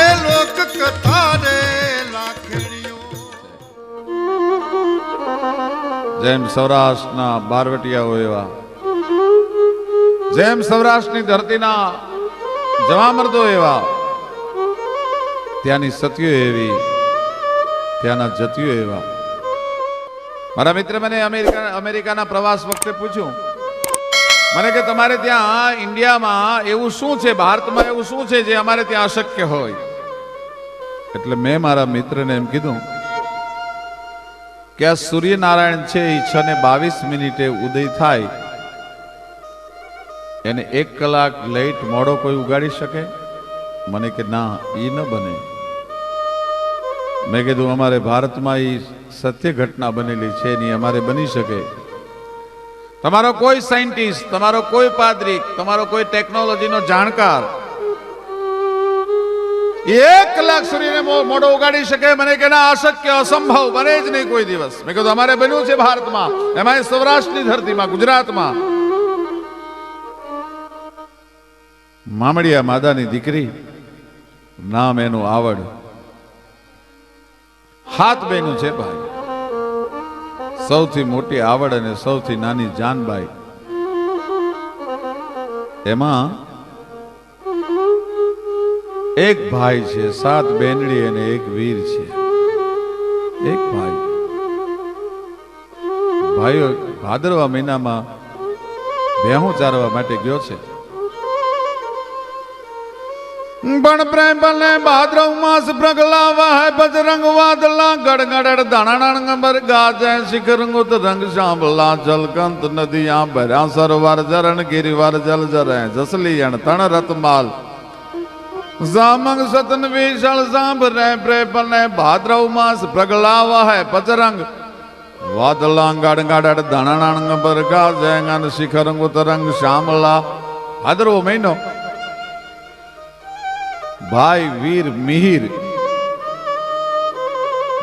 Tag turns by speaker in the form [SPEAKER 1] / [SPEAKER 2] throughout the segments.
[SPEAKER 1] એ લોક કથા રે લાખણીઓ.
[SPEAKER 2] જેમ સૌરાષ્ટ્રના બારવટિયાઓ એવા, જેમ સૌરાષ્ટ્રની ધરતીના જવામર્દો એવા, ત્યાંની સતીઓ એવી, ત્યાંના જતીઓ એવા. મારા મિત્ર મને અમેરિકાના પ્રવાસ વખતે પૂછ્યું મને કે તમારે ત્યાં ઇન્ડિયામાં એવું શું છે, ભારતમાં એવું શું છે જે અમારે ત્યાં અશક્ય હોય? એટલે મેં મારા મિત્રને એમ કીધું કે આ સૂર્યનારાયણ છે એ 6:22 ઉદય થાય, એને 1 કલાક લેટ મોડો કોઈ ઉગાડી શકે? મને કે ના, એ ન બને. મેં કીધું અમારે ભારતમાં એ સત્ય ઘટના બનેલી છે, નહીં અમારે બની શકે. તમારો કોઈ સાયન્ટિસ્ટ, તમારો કોઈ પાદરી, તમારો કોઈ ટેકનોલોજીનો જાણકાર 1 કલાક સૂર્યને મોઢો ઉગાડી શકે? મને કે ના, અશક્ય, અસંભવ, બને જ નહીં કોઈ દિવસ. મેં કીધું અમારે બન્યું છે ભારતમાં, એમાં સૌરાષ્ટ્રની ધરતીમાં, ગુજરાતમાં. મામડિયા માદાની દીકરી, નામ એનું આવડ. 7 બહેનો છે ભાઈ. સૌથી મોટી આવડ અને સૌથી નાની જાનબાઈ. એમાં એક ભાઈ છે, 7 બેનડી અને 1 વીર છે. એક ભાઈ. ભાઈઓ ભાદરવા મહિનામાં ભેહું ચારવા માટે ગયો છે. પણ પ્રેમ બને ભાદ્રવ માસ પ્રગલાવા હે બજરંગ વાદલા ગડગડ દાણાણ બર ગાજે શિખરંગુત રંગ શાંભલા જલકંત નદિયા ભર્યા સરવાર જરણ ગિરિવાર જલ જરે જસલિયણ તણ રતમાલ જામંગ સતન વિશાળ સાંભરે પ્રેમ બને ભાદ્રવ માસ પ્રગલાવા હે બજરંગ વાદલા ગડગડ દાણાણ બર ગાજે શિખરંગુત રંગ શાંભલા. ભાદરવો મહિનો. ભાઈ વીર મિહિર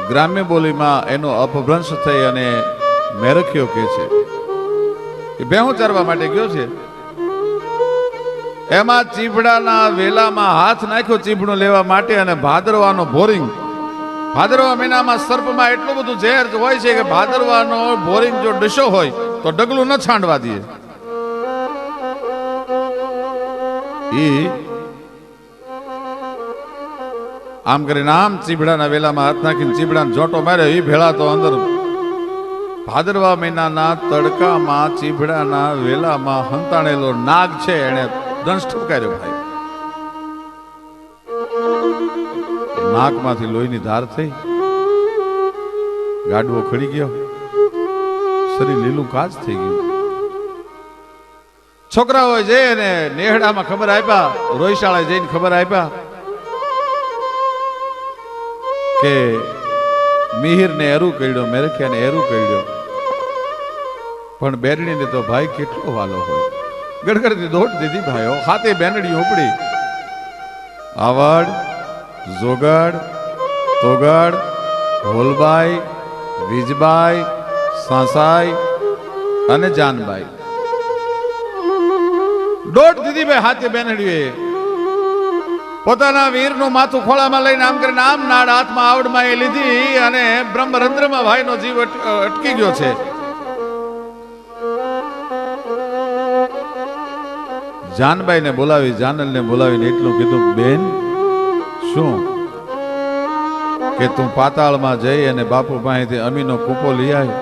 [SPEAKER 2] ગ્રામ્ય બોલીમાં એનો અપભ્રંશ થઈ અને મેરખ્યો કે છે એ ભેહું ચારવા માટે ગયો છે. એમાં ચીભડાના વેલામાં હાથ નાખ્યો ચીભડું લેવા માટે, અને ભાદરવાનો બોરિંગ. ભાદરવા મહિનામાં સર્પમાં એટલું બધું ઝેર હોય છે કે ભાદરવાનો બોરિંગ જો ડસો હોય તો ડગલું ન છાંડવા દે. આમ કરીને આમ ચીભડાના વેલામાં હાથ નાખીને ચીભડાને જોટો માર્યો. એ ભેળા તો અંદર ભાદરવા મહિનાના તડકામાં ચીભડાના વેલામાં હંતાણેલો નાગ છે, એને દંશ ઠપકાર્યો ભાઈ. નાકમાંથી લોહીની ધાર થઈ, ગાડવો ખડી ગયો, શરીર લીલું કાચ થઈ ગયું. છોકરાઓએ જઈને નેહડામાં ખબર આપ્યા, રોયશાળાએ જઈને ખબર આપ્યા કે મિહિરને એરું કર્યો, મેરખ્યાને એરું કર્યો. પણ બેરણીને તો ભાઈ કેટલો વાલો હોય. ગડગડતી દોટ દીધી ભાઈઓ. 7 બેનડી ઉપડી. આવડ, જોગડ, તોગડ, હોલબાઈ, વીજબાઈ, સાસાઈ અને જાનબાઈ. દોટ દીધી ભાઈ 7 બેનડીએ. પોતાના વીરનું માથું ખોળામાં લઈને આમ કરીને આમ નાડ હાથમાં આવડમાં એ લીધી, અને બ્રહ્મરંધ્રમાં ભાઈનો જીવ અટકી ગયો છે. જાનબાઈને બોલાવી, જાનલને બોલાવીને એટલું કીધું, બેન શું કે તું પાતાળમાં જઈ અને બાપુ પાસેથી અમીનો કૂપો લઈ આવી,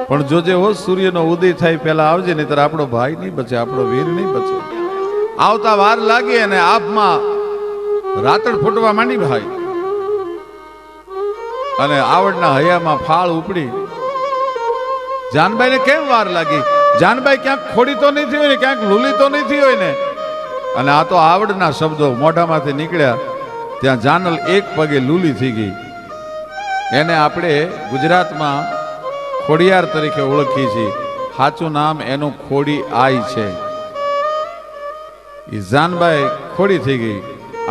[SPEAKER 2] પણ જોજે હો સૂર્યનો ઉદય થાય પહેલા આવજે, નહીતર આપણો ભાઈ નહીં બચે, આપણો વીર નહીં બચે. આવતા વાર લાગી અને આપમાં રાતડ ફૂટવા માંડી ભાઈ, અને આવડના હૈયામાં ફાળ ઉપડી. જાનબાઈને કેમ વાર લાગી? જાનબાઈ ક્યાંક ખોડી તો નહીં થઈ હોય ને, ક્યાંક લૂલી તો નહીં થઈ હોય ને. અને આ તો આવડના શબ્દો મોઢામાંથી નીકળ્યા, ત્યાં જાનલ એક પગે લૂલી થઈ ગઈ. એને આપણે ગુજરાતમાં ખોડિયાર તરીકે ઓળખીએ છીએ. સાચું નામ એનું ખોડી આઈ છે. એ જાનબાઈ ખોડી થઈ ગઈ.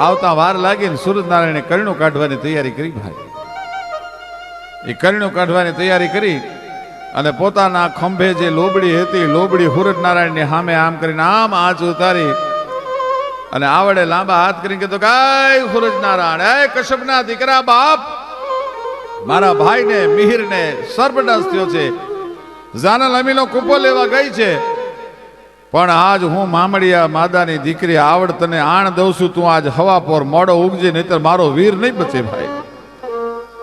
[SPEAKER 2] આવતા વાર લાગીને સૂરજનારાયણે કરણું કાઢવાની તૈયારી કરી ભાઈ. એ કરણું કાઢવાની તૈયારી કરી અને પોતાના ખંભે જે લોબડી હતી, લોબડી સૂરજનારાયણની સામે આમ કરીને આમ આંચ ઉતારી અને આવડે લાંબા હાથ કરીને કીધું કે સૂરજ નારાયણ, એ કશ્યપના દીકરા બાપ, મારા ભાઈને મિહિરને સર્પદંશ થયો છે, જાનલ અમીનો કૂપો લેવા ગઈ છે, પણ આજ હું મામડિયા માદાની દીકરી આવડ તને આણ દઉં છું, તું આજ હવા પર મોડો ઉગજે, નહીતર મારો વીર નહીં બચે ભાઈ.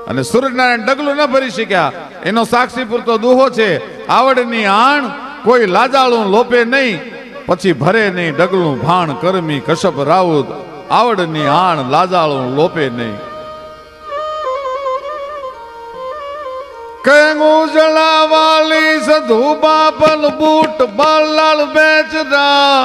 [SPEAKER 2] અને સૂરજનારાયણ ડગલું ન ભરી શક્યા. એનો સાક્ષી પૂરતો દુહો છે, આવડની આણ કોઈ લાજાળું લોપે નહીં, પછી ભરે નહીં ડગલું ભાણ કરમી કશ્યપ રાઉત, આવડની આણ લાજાળું લોપે નહીં. ઉજળા વાલી સધુ બાપલ બૂટ બલ્લાલ બેચરા,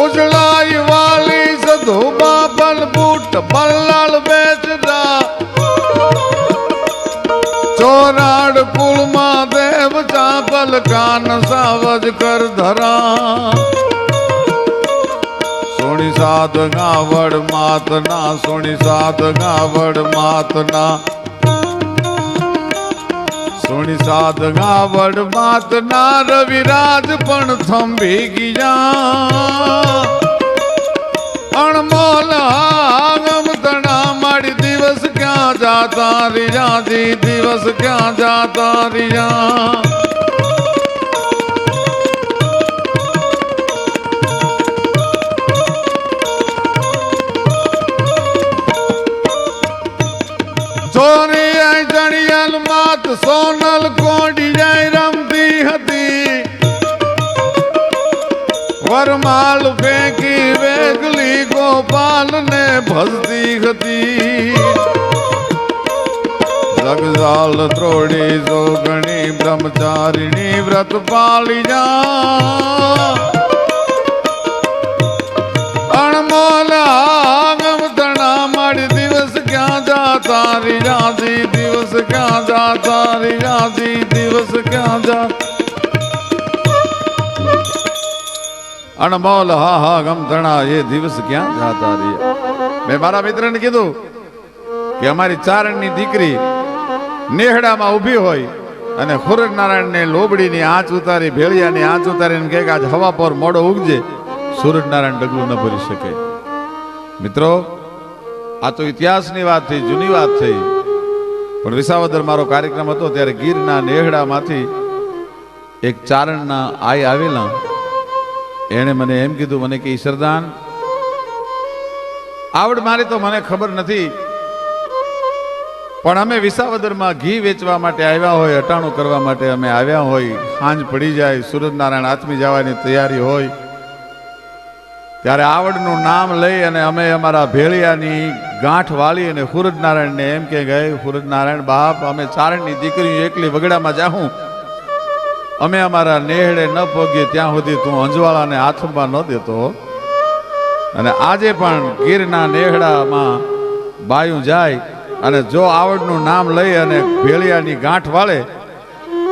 [SPEAKER 2] ઉજળાઈ વાલી સધુ બાપલ બૂટ બલ્લાલ બેચરા, ચોરાડ કુળમાં દેવ ચાપલ કાન સાવજ કર ધરા, સોણી સાત ગાવડ માતના, સોણી સાત ગાવડ માતના, સોણી સાત ગાવડ માતના, રવિરાજ પણ થંભી ગયા. અણમોલ આગમ તણા માડી દિવસ ક્યાં જાતા રહ્યા જી, દિવસ ક્યાં જાતા રહ્યા. સોની આઈ જણિયલ માત સોનલ કોડી જાય રમતી હતી, વરમાલ ફેંકી વેગલી ગોપાલ ને ભજતી હતી. જગજાલ ત્રોડી જોગણી બ્રહ્મચારિણી વ્રત પાલી જા, અણમોલ આગમ તણા માડી દિવસ ક્યાં જાતા રહ્યા જી, દિવસ ક્યાં જાતા રહ્યા જી, દિવસ ક્યાં જા. અણમોલ હા હા ગમતણા એ દિવસ ક્યાં જાતા રહ્યા. મેં મારા મિત્રને કીધું કે અમારી ચારણની દીકરી નેહડામાં ઊભી હોય અને સૂરજ નારાયણને લોબડીની આંચ ઉતારી, ભેળિયાની આંચ ઉતારીને કહે કે આજ હવા પર મોડો ઉગજે, સૂરજ નારાયણ ડગલું ન ભરી શકે. મિત્રો, આ તો ઇતિહાસની વાત થઈ, જૂની વાત થઈ, પણ વિસાવદર મારો કાર્યક્રમ હતો ત્યારે ગીરના નેહડામાંથી એક ચારણના આઈ આવેલા, એણે મને એમ કીધું, મને કે ઈશ્વરદાન, આવડ મારી તો મને ખબર નથી, પણ અમે વિસાવદરમાં ઘી વેચવા માટે આવ્યા હોય, અટાણું કરવા માટે અમે આવ્યા હોય, સાંજ પડી જાય, સૂરજનારાયણ આથમી જવાની તૈયારી હોય, ત્યારે આવડનું નામ લઈ અને અમે અમારા ભેળિયાની ગાંઠ વાળી અને સૂરજનારાયણને એમ કે ગયે, સૂરજનારાયણ બાપ, અમે ચારણની દીકરી એકલી વગડામાં જાઉં, અમે અમારા નેહડે ન પગીએ ત્યાં સુધી તું અંજવાળાને હાથમાં ન દેતો. અને આજે પણ ગીરના નેહડામાં બાયું જાય અને જો આવડનું નામ લઈ અને ભેળિયાની ગાંઠ વાળે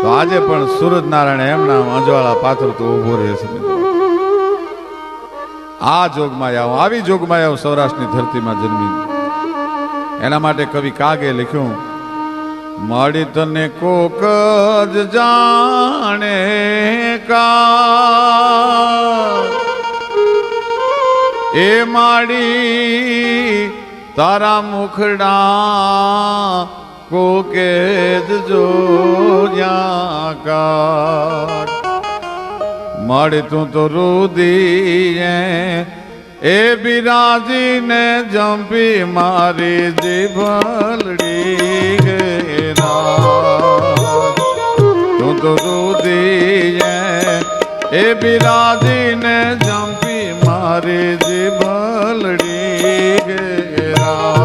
[SPEAKER 2] તો આજે પણ સૂરજનારાયણ એમના અંજવાળા પાત્ર તો ઉભો રહે છે. આ જોગમાયા, આવી જોગમાયા સૌરાષ્ટ્રની ધરતીમાં જન્મી. એના માટે કવિ કાગે લખ્યું, માડી તને કોક જ જાણે કા, એ માડી તારા મુખડા કોકે જ જોયા કા. માડી તું તો રુદીએ એ બિરાજીને જંપી મારી જીભલડી ગેરા. તું તો રુદીએ એ બિરાજીને જંપી મારી જીભલડી ગેરા.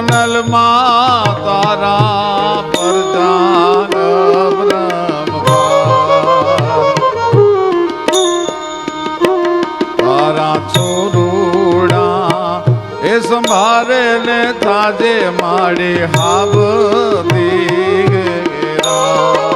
[SPEAKER 2] સોનલમાં તારા પરજાન તારા છોરુડા એ સંભારે ને થાજે માડી હાબતી ગેરા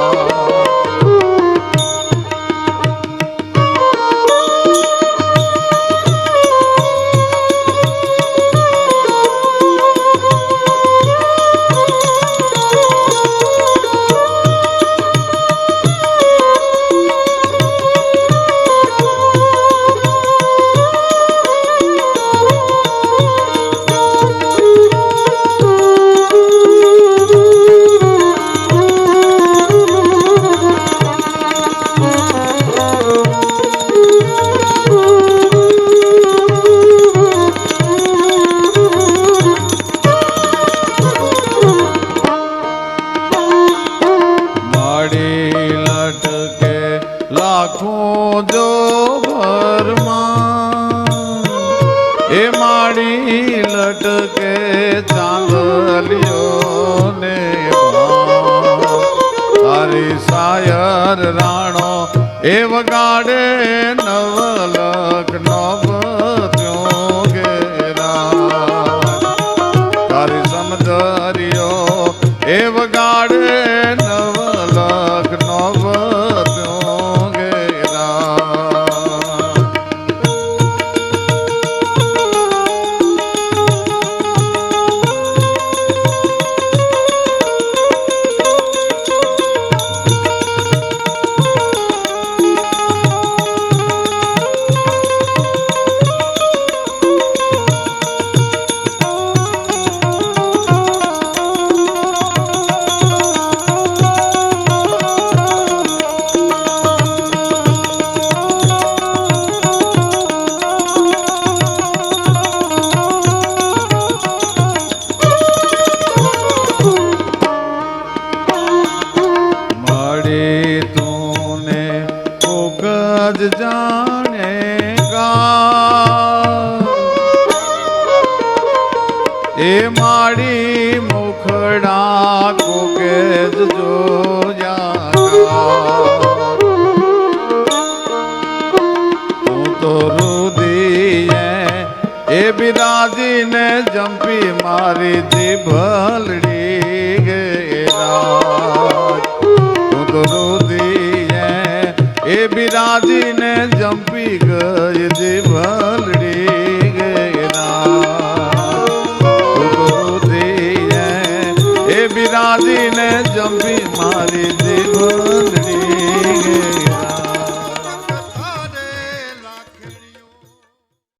[SPEAKER 2] લાખો જો ભરમાં એ માડી લટકે ચાંદલિયો ને તારી સાયર રાણો એ વગાડે નવલક નવત્યો ઘેરા તારી સમજરિયો એ વગાડે નવલક નવત્યો જાણેગા એ માડી મુખડા કોકે જોયા તું તો રુદીએ એ બિરાજીને જંપી મારી જીભલડી ગેરા તું તો રુદીએ એ બિરાજીને જંપી ગઈ જીભલડી ગેરા એ બિરાજીને જંપી મારી જીભલડી